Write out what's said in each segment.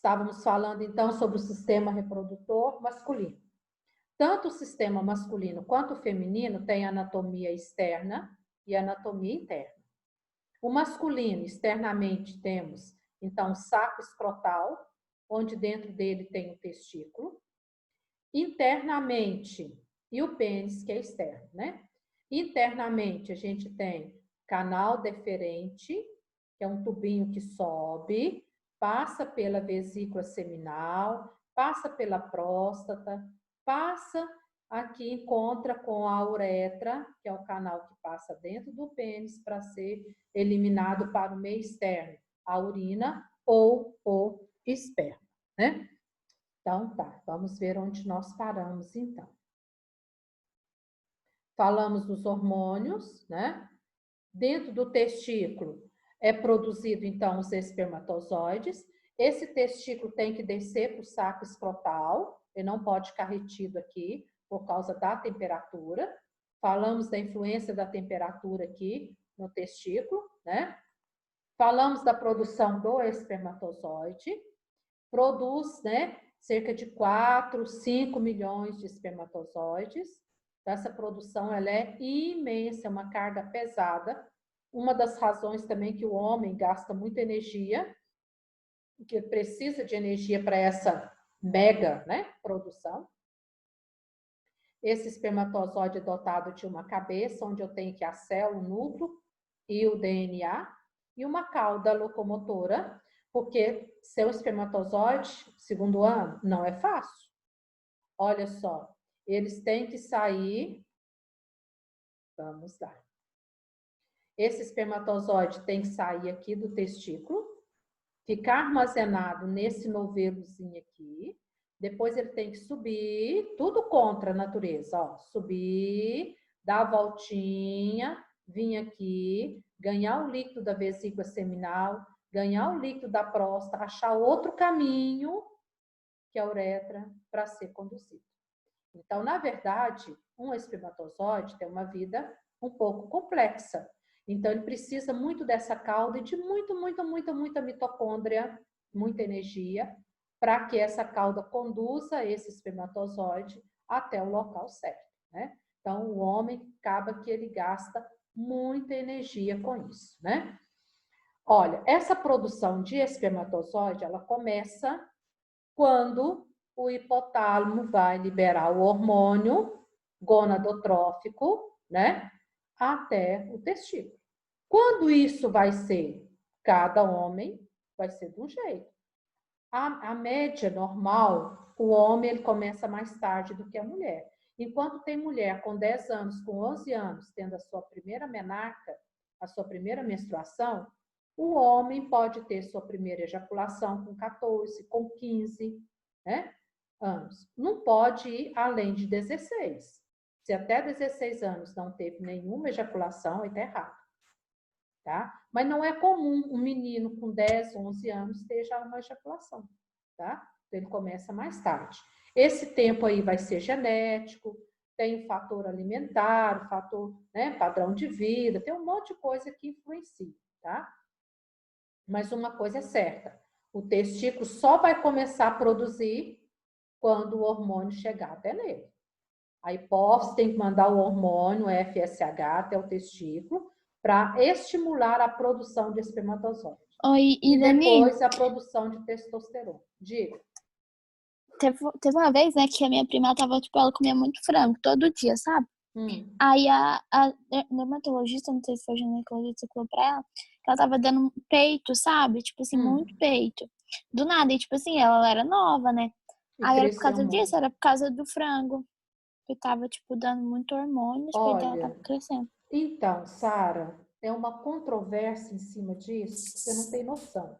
Estávamos falando, então, sobre o sistema reprodutor masculino. Tanto o sistema masculino quanto o feminino têm anatomia externa e anatomia interna. O masculino, externamente, temos, então, o saco escrotal, onde dentro dele tem o testículo. Internamente, e o pênis, que é externo, né? Internamente, a gente tem canal deferente, que é um tubinho que sobe, passa pela vesícula seminal, passa pela próstata, passa aqui, encontra com a uretra, que é o canal que passa dentro do pênis para ser eliminado para o meio externo, a urina ou o esperma, né? Então, tá, vamos ver onde nós paramos, então. Falamos dos hormônios, né? Dentro do testículo é produzido, então, os espermatozoides. Esse testículo tem que descer para o saco escrotal, ele não pode ficar retido aqui, por causa da temperatura. Falamos da influência da temperatura aqui no testículo, né? Falamos da produção do espermatozoide. Produz, né, cerca de 4, 5 milhões de espermatozoides. Essa produção ela é imensa, é uma carga pesada. Uma das razões também que o homem gasta muita energia, que precisa de energia para essa mega, né, produção. Esse espermatozoide é dotado de uma cabeça, onde eu tenho que a célula, o núcleo e o DNA, e uma cauda locomotora, porque ser um espermatozoide, segundo ano, não é fácil. Olha só, eles têm que sair. Vamos lá. Esse espermatozoide tem que sair aqui do testículo, ficar armazenado nesse novelozinho aqui. Depois ele tem que subir, tudo contra a natureza, ó. Subir, dar a voltinha, vir aqui, ganhar o líquido da vesícula seminal, ganhar o líquido da próstata, achar outro caminho, que é a uretra, para ser conduzido. Então, na verdade, um espermatozoide tem uma vida um pouco complexa. Então, ele precisa muito dessa cauda e de muita mitocôndria, muita energia, para que essa cauda conduza esse espermatozoide até o local certo, né? Então, o homem acaba que ele gasta muita energia com isso, né? Olha, essa produção de espermatozoide, ela começa quando o hipotálamo vai liberar o hormônio gonadotrófico, né, até o testículo. Quando isso vai ser? Cada homem vai ser de um jeito. A média normal, o homem ele começa mais tarde do que a mulher. Enquanto tem mulher com 10 anos, com 11 anos, tendo a sua primeira menarca, a sua primeira menstruação, o homem pode ter sua primeira ejaculação com 14, com 15, né, anos. Não pode ir além de 16. Se até 16 anos não teve nenhuma ejaculação, aí está errado. Tá? Mas não é comum um menino com 10, 11 anos ter já uma ejaculação. Tá? Então, ele começa mais tarde. Esse tempo aí vai ser genético, tem o fator alimentar, o fator, né, padrão de vida, tem um monte de coisa que influencia. Tá? Mas uma coisa é certa, o testículo só vai começar a produzir quando o hormônio chegar até nele. A hipófise tem que mandar o hormônio FSH até o testículo para estimular a produção de espermatozoide. Oi, e Dani, depois a produção de testosterona. Diga. Teve uma vez, né, que a minha prima tava, tipo, ela comia muito frango todo dia, sabe? Aí a dermatologista, não sei se foi a ginecologista que falou pra ela, que ela tava dando peito, sabe? Tipo assim, muito peito. Do nada, e tipo assim, ela era nova, né? E aí era por causa cresceu muito. disso, era por causa do frango. Que tava, tipo, dando muito hormônio, os peitos dela tava crescendo. Então, Sara, é uma controvérsia em cima disso, você não tem noção.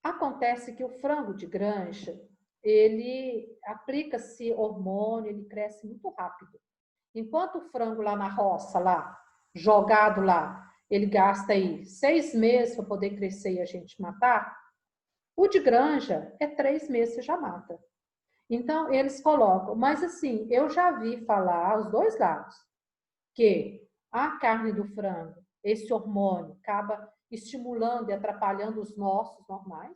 Acontece que o frango de granja, ele aplica-se hormônio, ele cresce muito rápido. Enquanto o frango lá na roça, lá, jogado lá, ele gasta aí 6 meses para poder crescer e a gente matar, o de granja é 3 meses você já mata. Então, eles colocam, mas assim, eu já vi falar aos dois lados, que a carne do frango, esse hormônio, acaba estimulando e atrapalhando os nossos normais,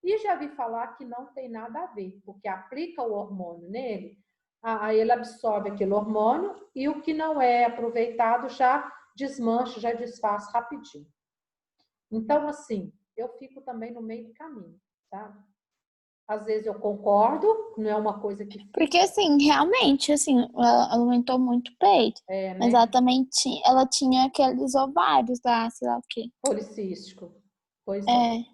E já vi falar que não tem nada a ver, porque aplica o hormônio nele, aí ele absorve aquele hormônio e o que não é aproveitado já desmancha, já desfaz rapidinho. Então, assim, eu fico também no meio do caminho, sabe? Às vezes eu concordo, não é uma coisa que... Porque, assim, realmente, assim, ela aumentou muito o peito. É, né? Mas ela também tinha, ela tinha aqueles ovários lá, sei lá o quê. Policístico. Pois é.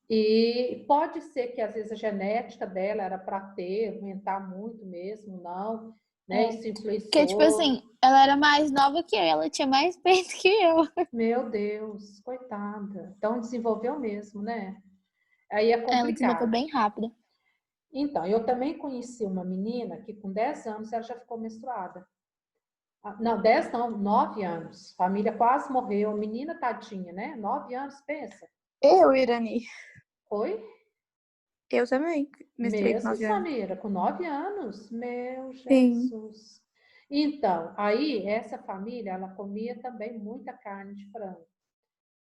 E pode ser que às vezes a genética dela era para ter, aumentar muito mesmo, não, né? Isso influenciou. Porque, tipo assim, ela era mais nova que eu, ela tinha mais peito que eu. Meu Deus, coitada. Então desenvolveu mesmo, né? Aí é Ela desenvolveu complicado. bem rápido. Então, eu também conheci uma menina que com 10 anos ela já ficou menstruada. Não, 10 não, 9 anos. Família quase morreu. Menina tadinha, né? 9 anos, pensa. Eu, Irani. Oi? Eu também menstruei com Mesmo, 9 anos. Samira, com 9 anos. Meu Sim. Jesus. Então, aí, essa família, ela comia também muita carne de frango.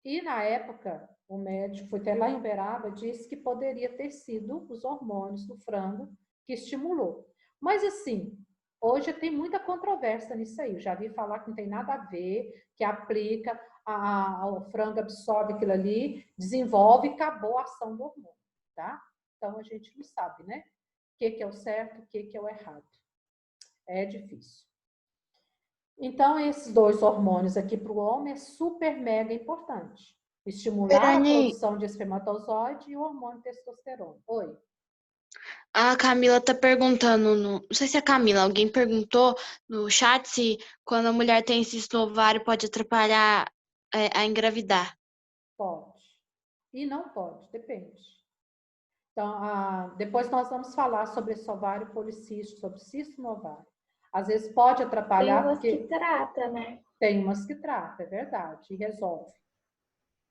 E, na época, o médico foi até lá em Uberaba, disse que poderia ter sido os hormônios do frango que estimulou. Mas, assim, hoje tem muita controvérsia nisso aí. Eu já vi falar que não tem nada a ver, que aplica, o frango absorve aquilo ali, desenvolve e acabou a ação do hormônio, tá? Então, a gente não sabe, né? O que é o certo, o que é o errado. É difícil. Então, esses dois hormônios aqui para o homem é super mega importante. Estimular a produção de espermatozoide e o hormônio testosterona. Oi. A Camila tá perguntando, não sei se é a Camila, alguém perguntou no chat se quando a mulher tem cisto no ovário pode atrapalhar a engravidar. Pode. E não pode, depende. Então, depois nós vamos falar sobre esse ovário policístico, sobre cisto no ovário. Às vezes pode atrapalhar. Tem umas que trata, né? Tem umas que trata, é verdade, e resolve.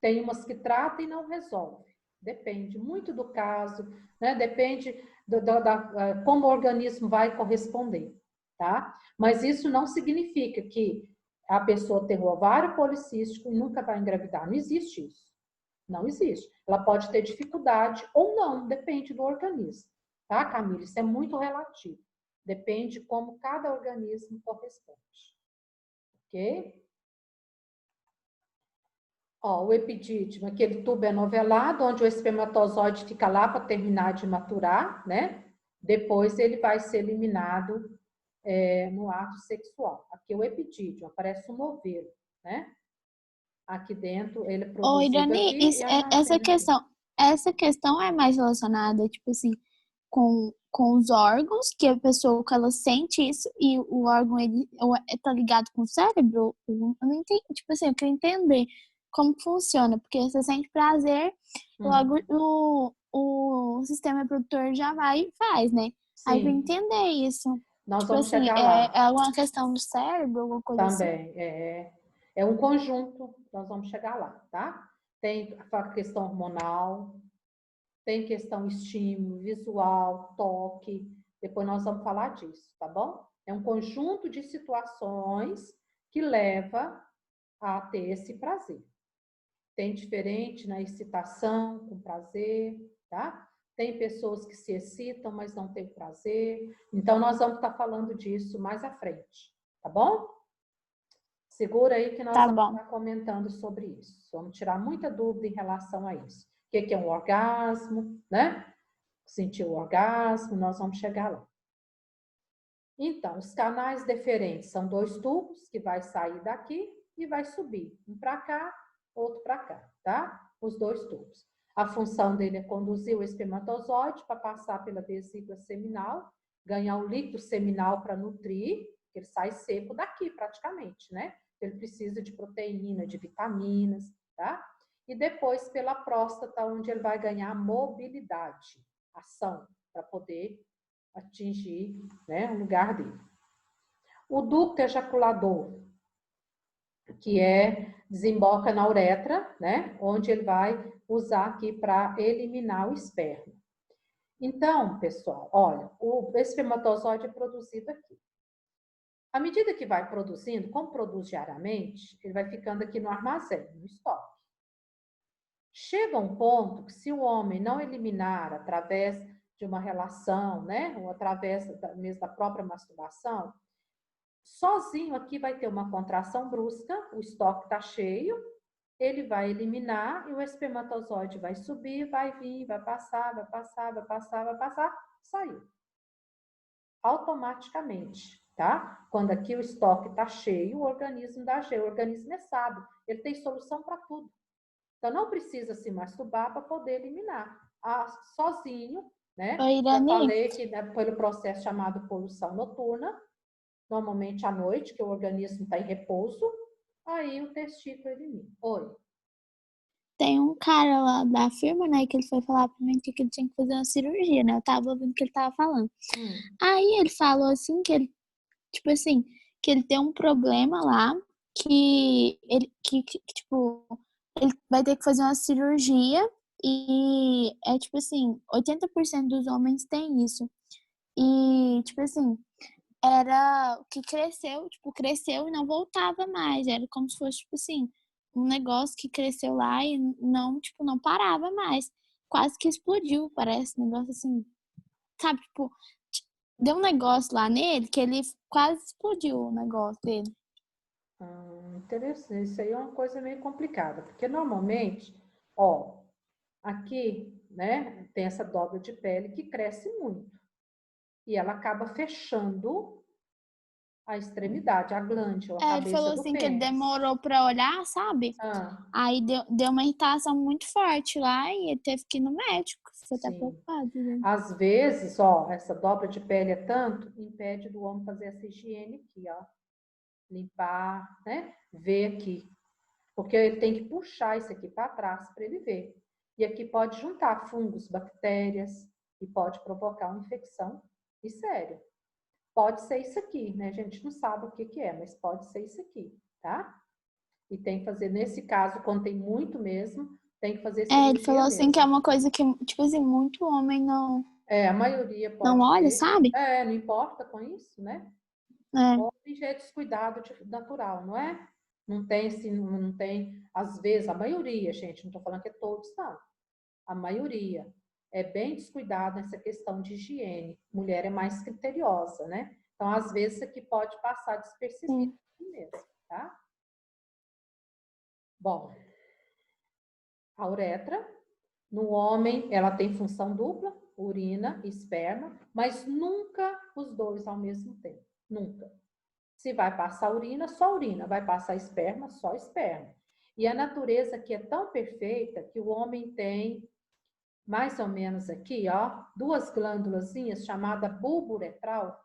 Tem umas que trata e não resolve. Depende muito do caso, né? Depende como o organismo vai corresponder, tá? Mas isso não significa que a pessoa tem o ovário policístico e nunca vai engravidar. Não existe isso. Não existe. Ela pode ter dificuldade ou não, depende do organismo, tá, Camila? Isso é muito relativo. Depende como cada organismo corresponde. Ok? Ó, o epidídimo, aquele tubo enovelado, onde o espermatozoide fica lá para terminar de maturar, né? Depois ele vai ser eliminado no ato sexual. Aqui é o epidídimo, aparece um novelo, né? Aqui dentro ele é produzido Irani, aqui e essa questão é mais relacionada, tipo assim, com os órgãos, que a pessoa, que ela sente isso, e o órgão, ele tá ligado com o cérebro? Eu não entendi, tipo assim, eu quero entender como funciona, porque você sente prazer, logo o sistema reprodutor já vai e faz, né? Sim. Aí pra entender isso. Nós tipo vamos assim, chegar lá. É alguma questão do cérebro, alguma coisa Também, assim? é um conjunto, nós vamos chegar lá, tá? Tem a questão hormonal, tem questão estímulo, visual, toque, depois nós vamos falar disso, tá bom? É um conjunto de situações que leva a ter esse prazer. Tem diferente na excitação com prazer, tá? Tem pessoas que se excitam, mas não têm prazer. Então, nós vamos estar falando disso mais à frente, tá bom? Segura aí que nós vamos estar comentando sobre isso. Vamos tirar muita dúvida em relação a isso. O que é um orgasmo, né? Sentir o orgasmo, nós vamos chegar lá. Então, os canais deferentes são dois tubos que vai sair daqui e vai subir. Um para cá, outro para cá, tá? Os dois tubos. A função dele é conduzir o espermatozoide para passar pela vesícula seminal, ganhar o líquido seminal para nutrir, que ele sai seco daqui praticamente, né? Ele precisa de proteína, de vitaminas, tá? E depois pela próstata, onde ele vai ganhar mobilidade, ação, para poder atingir, né, o lugar dele. O ducto ejaculador, que desemboca na uretra, né, onde ele vai usar aqui para eliminar o esperma. Então, pessoal, olha, o espermatozoide é produzido aqui. À medida que vai produzindo, como produz diariamente, ele vai ficando aqui no armazém, no estoque. Chega um ponto que se o homem não eliminar através de uma relação, né, ou através mesmo da própria masturbação, sozinho aqui vai ter uma contração brusca, o estoque está cheio, ele vai eliminar e o espermatozoide vai subir, vai vir, vai passar, vai passar, vai passar, vai passar, saiu. Automaticamente, tá? Quando aqui o estoque está cheio, o organismo dá jeito, o organismo é sábio, ele tem solução para tudo. Então, não precisa se masturbar para poder eliminar. Sozinho, né? Oi, Já Irani. falei que pelo processo chamado poluição noturna, normalmente à noite, que o organismo está em repouso, aí o testículo elimina. Oi. Tem um cara lá da firma, né, que ele foi falar pra mim que ele tinha que fazer uma cirurgia, né? Eu tava ouvindo o que ele tava falando. Aí ele falou assim que ele, tipo assim, que ele tem um problema lá, que ele, tipo, ele vai ter que fazer uma cirurgia e é tipo assim, 80% dos homens têm isso. E, tipo assim, era o que cresceu, tipo, cresceu e não voltava mais. Era como se fosse, tipo assim, um negócio que cresceu lá e não, tipo, não parava mais. Quase que explodiu, parece, um negócio assim. Sabe, tipo, deu um negócio lá nele que ele quase explodiu o negócio dele. Interessante. Isso aí é uma coisa meio complicada, porque normalmente, ó, aqui, né, tem essa dobra de pele que cresce muito. E ela acaba fechando a extremidade, a glândula, a Ele cabeça falou do assim que ele pênis. demorou pra olhar, sabe? Aí deu uma irritação muito forte lá e ele teve que ir no médico. Ficou até preocupado, né? Às vezes, ó, essa dobra de pele é tanto, impede do homem fazer essa higiene aqui, ó. Limpar, né? Ver aqui. Porque ele tem que puxar isso aqui para trás para ele ver. E aqui pode juntar fungos, bactérias, e pode provocar uma infecção. E sério. Pode ser isso aqui, né? A gente não sabe o que que é, mas pode ser isso aqui, tá? E tem que fazer, nesse caso, quando tem muito mesmo, tem que fazer cirurgia ele falou assim que é uma coisa que, tipo assim, muito homem não a maioria não pode olha, ter. sabe? Não importa com isso, né? É. Homem já é descuidado natural, não é? Não tem, assim, não tem, às vezes, a maioria, gente, não estou falando que é todos, não. A maioria é bem descuidado nessa questão de higiene. Mulher é mais criteriosa, né? Então, às vezes, isso aqui pode passar despercebido mesmo, tá? Bom, a uretra, no homem, ela tem função dupla, urina e esperma, mas nunca os dois ao mesmo tempo. Nunca. Se vai passar urina, só urina. Vai passar esperma, só esperma. E a natureza aqui é tão perfeita que o homem tem, mais ou menos aqui, ó, duas glândulazinhas chamada bulbo uretral.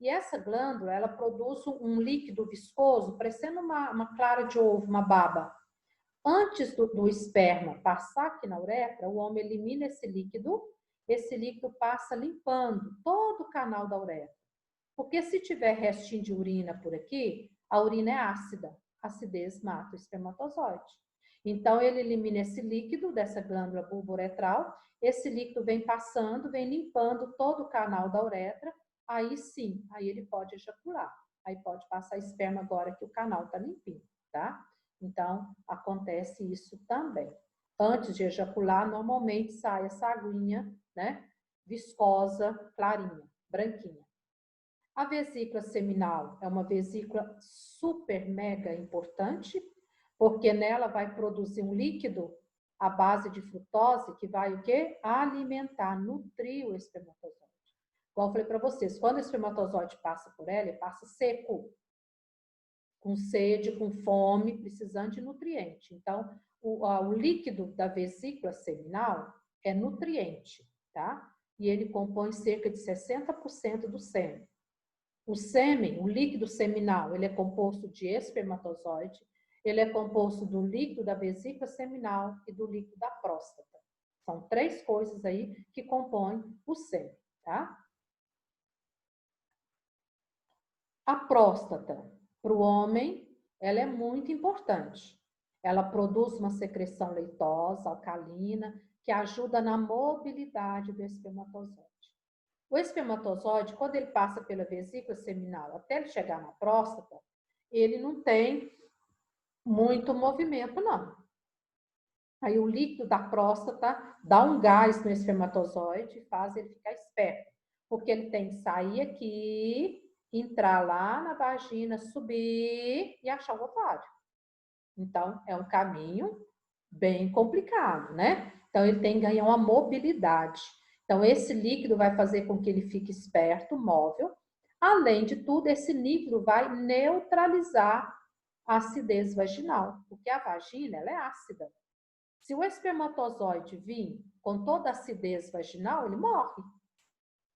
E essa glândula, ela produz um líquido viscoso, parecendo uma clara de ovo, uma baba. Antes do esperma passar aqui na uretra, o homem elimina esse líquido passa limpando todo o canal da uretra. Porque se tiver restinho de urina por aqui, a urina é ácida. A acidez mata o espermatozoide. Então, ele elimina esse líquido dessa glândula bulbo-uretral, esse líquido vem passando, vem limpando todo o canal da uretra, aí sim, aí ele pode ejacular. Aí pode passar esperma agora que o canal está limpinho, tá? Então, acontece isso também. Antes de ejacular, normalmente sai essa aguinha, né? Viscosa, clarinha, branquinha. A vesícula seminal é uma vesícula super mega importante, porque nela vai produzir um líquido à base de frutose que vai o quê? Alimentar, nutrir o espermatozoide. Igual eu falei para vocês, quando o espermatozoide passa por ela, ele passa seco, com sede, com fome, precisando de nutriente. Então, o líquido da vesícula seminal é nutriente, tá? E ele compõe cerca de 60% do sêmen. O sêmen, o líquido seminal, ele é composto de espermatozoide, ele é composto do líquido da vesícula seminal e do líquido da próstata. São três coisas aí que compõem o sêmen, tá? A próstata, para o homem, ela é muito importante. Ela produz uma secreção leitosa, alcalina, que ajuda na mobilidade do espermatozoide. O espermatozoide, quando ele passa pela vesícula seminal até ele chegar na próstata, ele não tem muito movimento, não. Aí o líquido da próstata dá um gás no espermatozoide e faz ele ficar esperto. Porque ele tem que sair aqui, entrar lá na vagina, subir e achar o ovário. Então, é um caminho bem complicado, né? Então, ele tem que ganhar uma mobilidade. Então, esse líquido vai fazer com que ele fique esperto, móvel. Além de tudo, esse líquido vai neutralizar a acidez vaginal, porque a vagina, ela é ácida. Se o espermatozoide vir com toda a acidez vaginal, ele morre.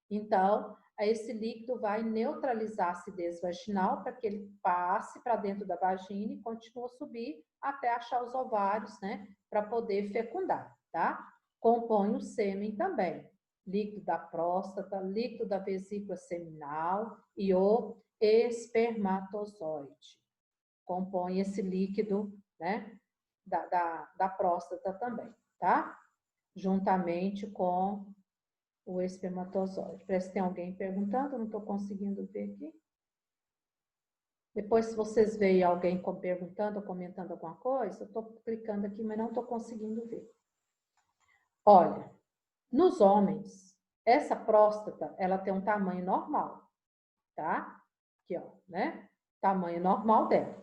Então, esse líquido vai neutralizar a acidez vaginal para que ele passe para dentro da vagina e continue a subir até achar os ovários, né? Para poder fecundar, tá? Compõe o sêmen também. Líquido da próstata, líquido da vesícula seminal e o espermatozoide. Compõe esse líquido, né? Da próstata também, tá? Juntamente com o espermatozoide. Parece que tem alguém perguntando, eu não estou conseguindo ver aqui. Depois, se vocês veem alguém perguntando ou comentando alguma coisa, eu estou clicando aqui, mas não estou conseguindo ver. Olha, nos homens, essa próstata, ela tem um tamanho normal, tá? Aqui, ó, né? Tamanho normal dela.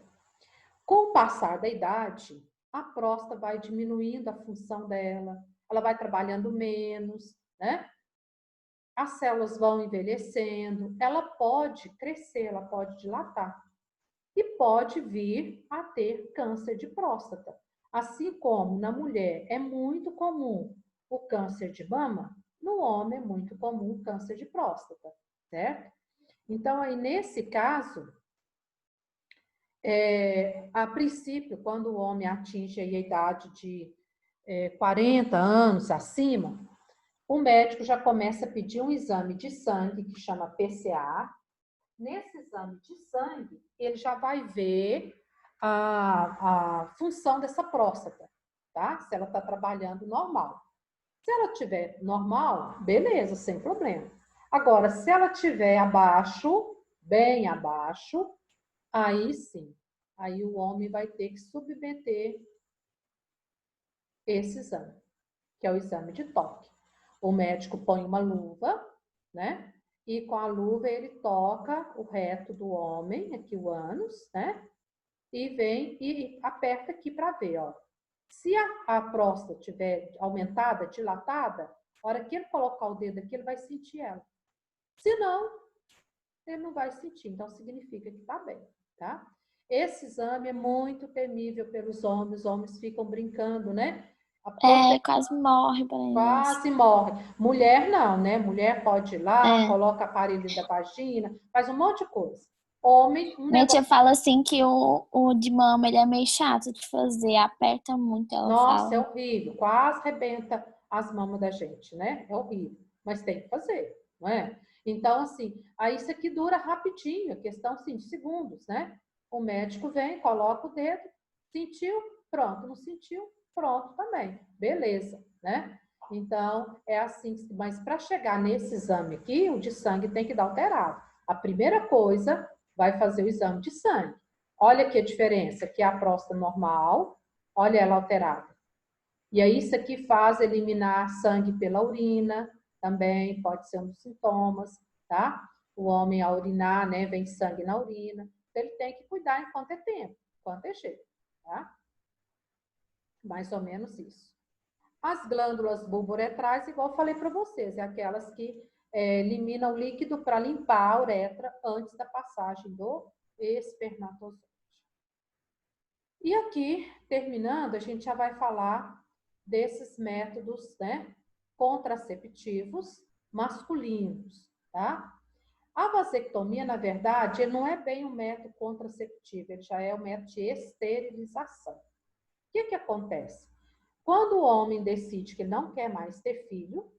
Com o passar da idade, a próstata vai diminuindo a função dela, ela vai trabalhando menos, né? As células vão envelhecendo, ela pode crescer, ela pode dilatar e pode vir a ter câncer de próstata. Assim como na mulher é muito comum o câncer de mama, no homem é muito comum o câncer de próstata, certo? Então, aí nesse caso, a princípio, quando o homem atinge a idade de 40 anos acima, o médico já começa a pedir um exame de sangue, que chama PSA. Nesse exame de sangue, ele já vai ver a função dessa próstata, tá? Se ela está trabalhando normal. Se ela estiver normal, beleza, sem problema. Agora, se ela estiver abaixo, bem abaixo, aí sim. Aí o homem vai ter que submeter esse exame, que é o exame de toque. O médico põe uma luva, né? E com a luva ele toca o reto do homem, aqui o ânus, né? E vem e aperta aqui para ver, ó. Se a próstata estiver aumentada, dilatada, a hora que ele colocar o dedo aqui, ele vai sentir ela. Se não, ele não vai sentir. Então, significa que está bem, tá? Esse exame é muito temível pelos homens. Os homens ficam brincando, né? Quase morre para eles. Quase morre. Mulher não, né? Mulher pode ir lá, coloca aparelho da vagina, faz um monte de coisa. Homem, Minha tia fala assim que o de mama ele é meio chato de fazer, aperta muito, ela Nossa, fala. é horrível, quase arrebenta as mamas da gente, né? É horrível, mas tem que fazer, não é? Então, assim, aí isso aqui dura rapidinho, questão assim, de segundos, né? O médico vem, coloca o dedo, sentiu, pronto, não sentiu, pronto também, beleza, né? Então, é assim, mas para chegar nesse exame aqui, o de sangue tem que dar alterado. A primeira coisa, vai fazer o exame de sangue. Olha aqui a diferença, que é a próstata normal, olha ela alterada. E aí isso aqui faz eliminar sangue pela urina, também pode ser um dos sintomas, tá? O homem a urinar, né, vem sangue na urina. Então, ele tem que cuidar enquanto é tempo, enquanto é cheio, tá? Mais ou menos isso. As glândulas bulbouretrais, igual eu falei para vocês, é aquelas que eliminam o líquido para limpar a uretra antes da passagem do espermatozoide. E aqui, terminando, a gente já vai falar desses métodos, né, contraceptivos masculinos, tá? A vasectomia, na verdade, ele não é bem um método contraceptivo, ele já é um método de esterilização. O que que acontece? Quando o homem decide que não quer mais ter filho,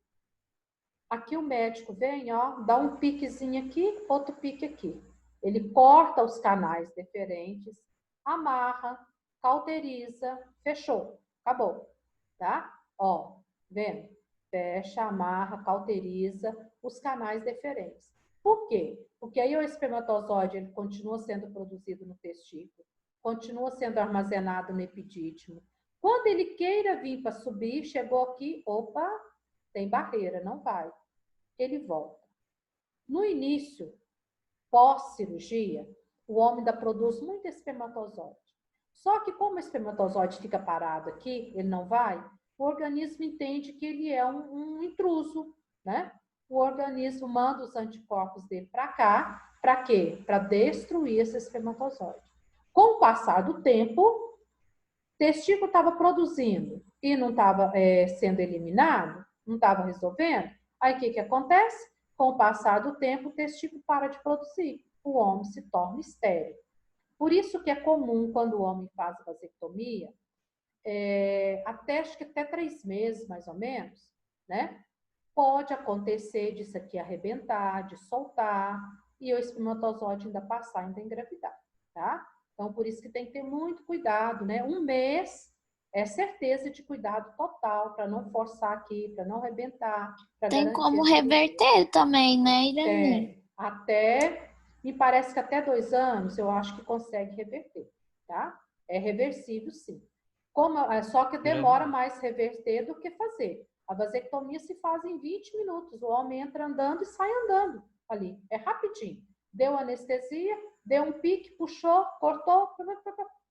aqui o médico vem, ó, dá um piquezinho aqui, outro pique aqui. Ele corta os canais deferentes, amarra, cauteriza, fechou, acabou, tá? Ó, vendo? Fecha, amarra, cauteriza os canais deferentes. Por quê? Porque aí o espermatozoide ele continua sendo produzido no testículo, continua sendo armazenado no epidídimo, Quando ele queira vir para subir, chegou aqui, opa, tem barreira, não vai. Ele volta. No início, pós-cirurgia, o homem ainda produz muito espermatozoide. Só que como o espermatozoide fica parado aqui, ele não vai, o organismo entende que ele é um intruso, né? O organismo manda os anticorpos dele para cá, para quê? Para destruir esse espermatozoide. Com o passar do tempo, o testículo estava produzindo e não estava sendo eliminado, não estava resolvendo. Aí o que acontece? Com o passar do tempo, o testículo para de produzir. O homem se torna estéril. Por isso que é comum, quando o homem faz a vasectomia, acho que até 3 meses, mais ou menos, né? Pode acontecer disso aqui arrebentar, de soltar, e o espermatozoide ainda passar, ainda engravidar, tá? Então, por isso que tem que ter muito cuidado, né? 1 mês é certeza de cuidado total, para não forçar aqui, para não arrebentar. Tem como reverter também, né, Irani? Me parece que até 2 anos eu acho que consegue reverter, tá? É reversível, sim. Só que demora mais reverter do que fazer. A vasectomia se faz em 20 minutos. O homem entra andando e sai andando ali. É rapidinho. Deu anestesia, deu um pique, puxou, cortou,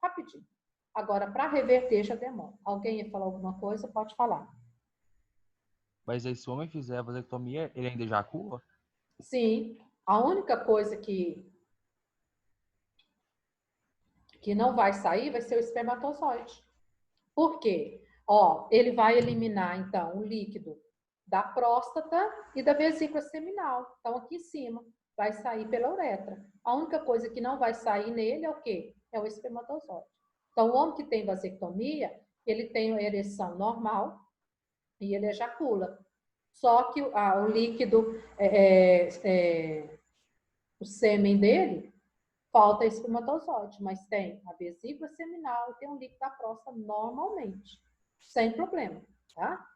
rapidinho. Agora, para reverter já demora. Alguém ia falar alguma coisa? Pode falar. Mas aí, se o homem fizer a vasectomia, ele ainda ejacula? Sim. A única coisa que não vai sair vai ser o espermatozoide. Por quê? Ele vai eliminar, então, o líquido da próstata e da vesícula seminal. Então, aqui em cima, vai sair pela uretra. A única coisa que não vai sair nele é o quê? É o espermatozoide. Então, o homem que tem vasectomia, ele tem uma ereção normal e ele ejacula. Só que o líquido, o sêmen dele, falta espermatozoide, mas tem a vesícula seminal e tem um líquido da próstata normalmente, sem problema, tá?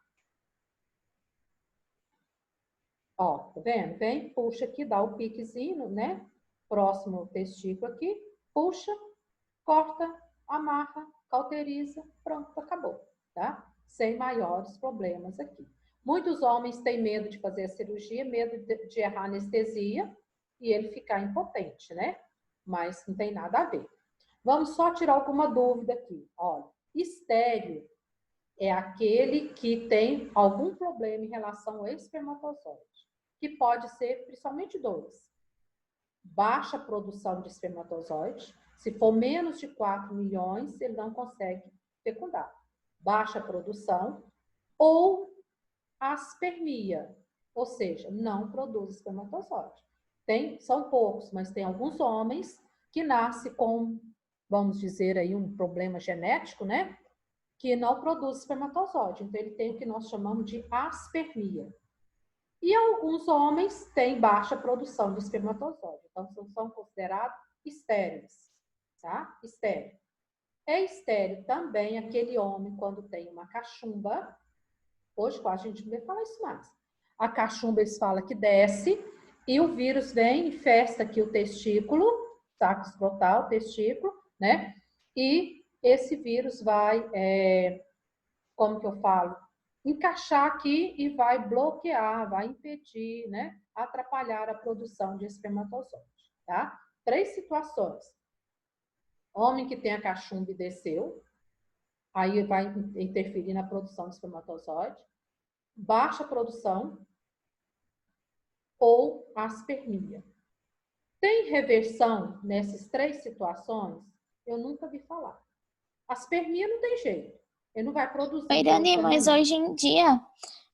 Tá vendo? Vem, puxa aqui, dá o piquezinho, né? Próximo ao testículo aqui, puxa, corta, amarra, cauteriza, pronto, acabou, tá? Sem maiores problemas aqui. Muitos homens têm medo de fazer a cirurgia, medo de errar a anestesia e ele ficar impotente, né? Mas não tem nada a ver. Vamos só tirar alguma dúvida aqui. Olha, estéril é aquele que tem algum problema em relação ao espermatozoide, que pode ser principalmente 2. Baixa produção de espermatozoide. Se for menos de 4 milhões, ele não consegue fecundar. Baixa produção ou aspermia, ou seja, não produz espermatozoide. São poucos, mas tem alguns homens que nascem com, vamos dizer aí, um problema genético, né? Que não produz espermatozoide. Então, ele tem o que nós chamamos de aspermia. E alguns homens têm baixa produção de espermatozoide. Então, são considerados estéreis, tá? Estéreo. É estéreo também aquele homem quando tem uma cachumba. Hoje, quase a gente não vai falar isso mais. A cachumba, eles falam que desce e o vírus vem, infesta aqui o testículo, saco escrotal, testículo, né? E esse vírus vai, como que eu falo? Encaixar aqui e vai bloquear, vai impedir, né? Atrapalhar a produção de espermatozoide, tá? 3 situações. Homem que tem a cachumba e desceu, aí vai interferir na produção de espermatozoide. Baixa produção ou aspermia. Tem reversão nessas 3 situações? Eu nunca vi falar. Aspermia não tem jeito. Ele não vai produzir. Irani, mas hoje em dia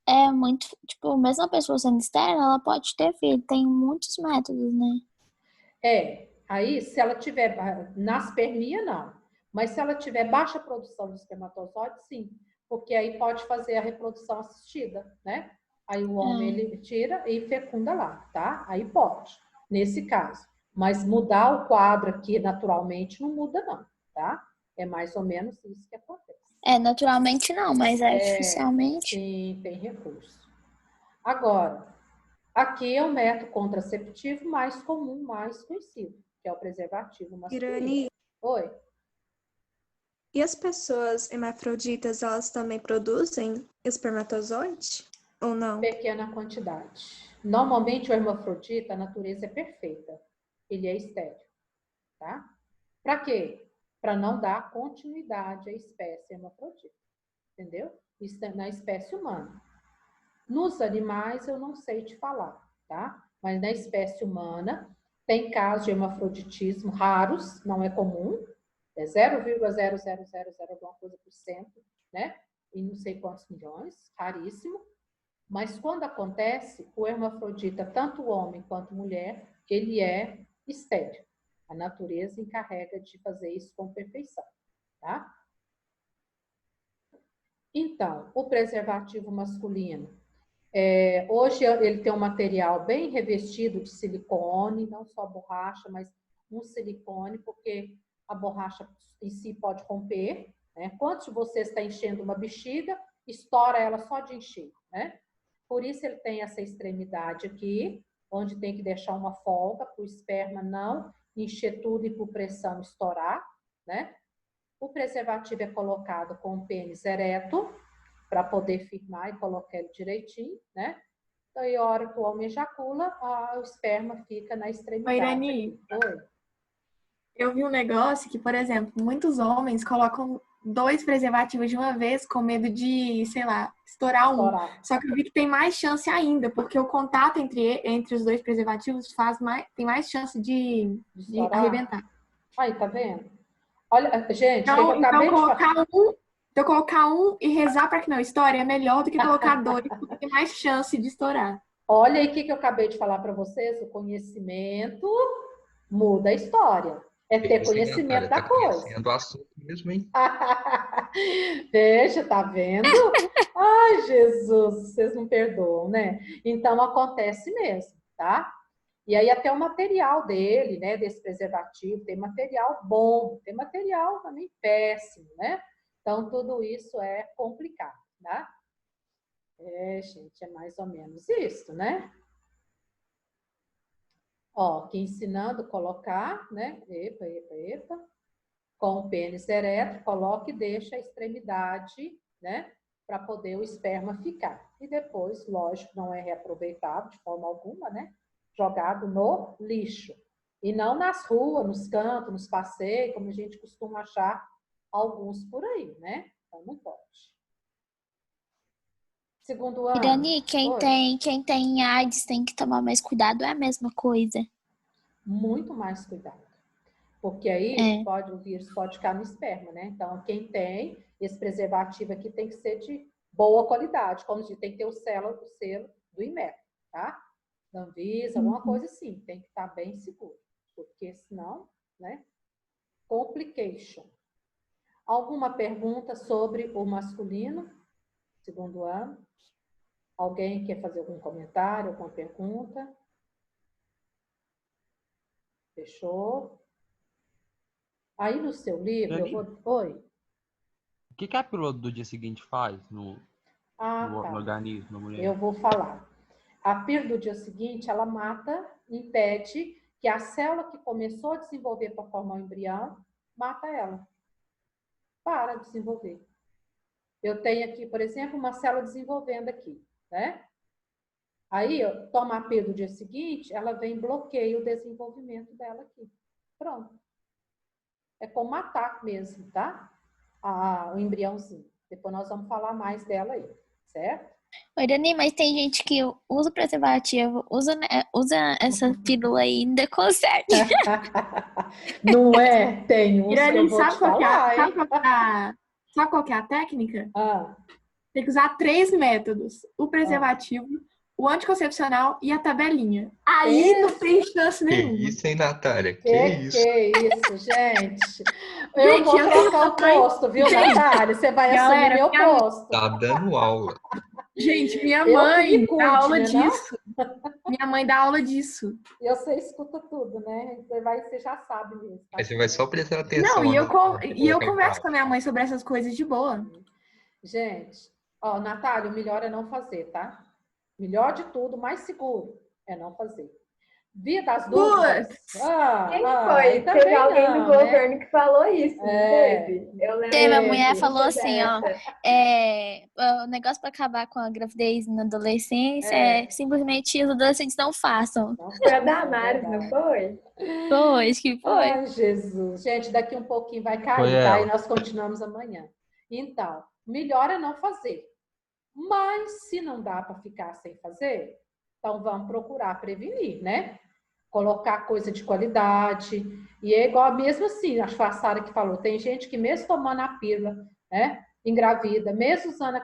é muito, tipo, mesmo a pessoa sendo estéril, ela pode ter filho. Tem muitos métodos, né? Aí, se ela tiver na aspermia, não. Mas se ela tiver baixa produção de espermatozoide, sim. Porque aí pode fazer a reprodução assistida, né? Aí o homem, ele tira e fecunda lá, tá? Aí pode, nesse caso. Mas mudar o quadro aqui naturalmente não muda, não, tá? É mais ou menos isso que acontece. Naturalmente não, mas artificialmente. Sim, tem recurso. Agora, aqui é o método contraceptivo mais comum, mais conhecido, que é o preservativo masculino. Irani. Oi. E as pessoas hermafroditas, elas também produzem espermatozoide? Ou não? Pequena quantidade. Normalmente o hermafrodita, a natureza é perfeita. Ele é estéril, tá? Para quê? Para não dar continuidade à espécie hermafrodita. Entendeu? Isso é na espécie humana. Nos animais eu não sei te falar, tá? Mas na espécie humana tem casos de hermafroditismo raros, não é comum, é 0,0000 alguma coisa por cento, né? E não sei quantos milhões, raríssimo. Mas quando acontece, o hermafrodita, tanto homem quanto mulher, ele é estéril. A natureza encarrega de fazer isso com perfeição, tá? Então, o preservativo masculino, hoje ele tem um material bem revestido de silicone, não só borracha, mas um silicone, porque a borracha em si pode romper, né? Quantos de vocês está enchendo uma bexiga, estoura ela só de encher, né? Por isso ele tem essa extremidade aqui, onde tem que deixar uma folga para o esperma não encher tudo e por pressão estourar, né? O preservativo é colocado com o pênis ereto, para poder firmar e colocar ele direitinho, né? Então, e a hora que o homem ejacula, o esperma fica na extremidade. Irani, Oi. eu vi um negócio que, por exemplo, muitos homens colocam 2 preservativos de uma vez com medo de, sei lá, estourar um. Só que eu vi que tem mais chance ainda, porque o contato entre os 2 preservativos tem mais chance de arrebentar. Aí, tá vendo? Olha, gente, então, eu acabei de falar. Então, colocar um e rezar para que não estoure é melhor do que colocar 2, porque tem mais chance de estourar. Olha aí o que eu acabei de falar para vocês. O conhecimento muda a história. É ter conhecimento da coisa. Conhecendo o assunto mesmo, hein? Veja, tá vendo? Ai, Jesus, vocês não perdoam, né? Então, acontece mesmo, tá? E aí até o material dele, né, desse preservativo, tem material bom, tem material também péssimo, né? Então, tudo isso é complicado, tá? Gente, é mais ou menos isso, né? Ó, aqui ensinando a colocar, né? Epa. Com o pênis ereto, coloca e deixa a extremidade, né? Para poder o esperma ficar. E depois, lógico, não é reaproveitado de forma alguma, né? Jogado no lixo. E não nas ruas, nos cantos, nos passeios, como a gente costuma achar alguns por aí, né? Então, não pode. Segundo ano. Irani, quem tem AIDS tem que tomar mais cuidado, é a mesma coisa? Muito mais cuidado. Porque aí o vírus pode ficar no esperma, né? Então, quem tem esse preservativo aqui tem que ser de boa qualidade. Como diz, tem que ter o selo do IMET, tá? Da Anvisa, alguma coisa assim. Tem que estar bem seguro. Porque senão, né? Complication. Alguma pergunta sobre o masculino? Segundo ano? Alguém quer fazer algum comentário, alguma pergunta? Fechou? Aí no seu livro, Oi? O que a pílula do dia seguinte faz no organismo da mulher? Eu vou falar. A pílula do dia seguinte, ela impede que a célula que começou a desenvolver para formar o embrião, mata ela. Para de desenvolver. Eu tenho aqui, por exemplo, uma célula desenvolvendo aqui, né? Aí, toma a pílula do dia seguinte, ela vem e bloqueia o desenvolvimento dela aqui. Pronto. É como matar mesmo, tá? O embriãozinho. Depois nós vamos falar mais dela aí, certo? Oi, Dani, mas tem gente que usa preservativo, usa essa pílula aí e ainda consegue. Não é? Tem uns Irani, que eu vou te falar, sabe qual que é a técnica? Ah. Tem que usar 3 métodos. O preservativo, o anticoncepcional e a tabelinha. Aí não tem chance nenhuma. Que isso, hein, Natália? Que isso, gente? Eu vou trocar o posto, viu, Natália? Você vai assumir meu posto. Tá dando aula. Gente, minha mãe dá aula né, disso. Minha mãe dá aula disso. E você escuta tudo, né? Você já sabe mesmo. Tá? Aí você vai só prestar atenção. Não, e eu converso com a minha mãe sobre essas coisas de boa. Gente, ó, Natália, o melhor é não fazer, tá? Melhor de tudo, mais seguro é não fazer. Via das dúvidas? Quem foi? Teve alguém do governo que falou isso, não teve? Eu lembro. Teve, a mulher falou assim, ó, o negócio para acabar com a gravidez na adolescência é simplesmente os adolescentes não façam. Foi a Damares, não foi? Foi, acho que foi. Ai, Jesus. Gente, daqui um pouquinho vai cair, tá? E nós continuamos amanhã. Então, melhor é não fazer. Mas, se não dá para ficar sem fazer, então vamos procurar prevenir, né? Colocar coisa de qualidade. E é igual, mesmo assim, acho que foi a Sara que falou, tem gente que mesmo tomando a pílula, né? Engravida, mesmo usando a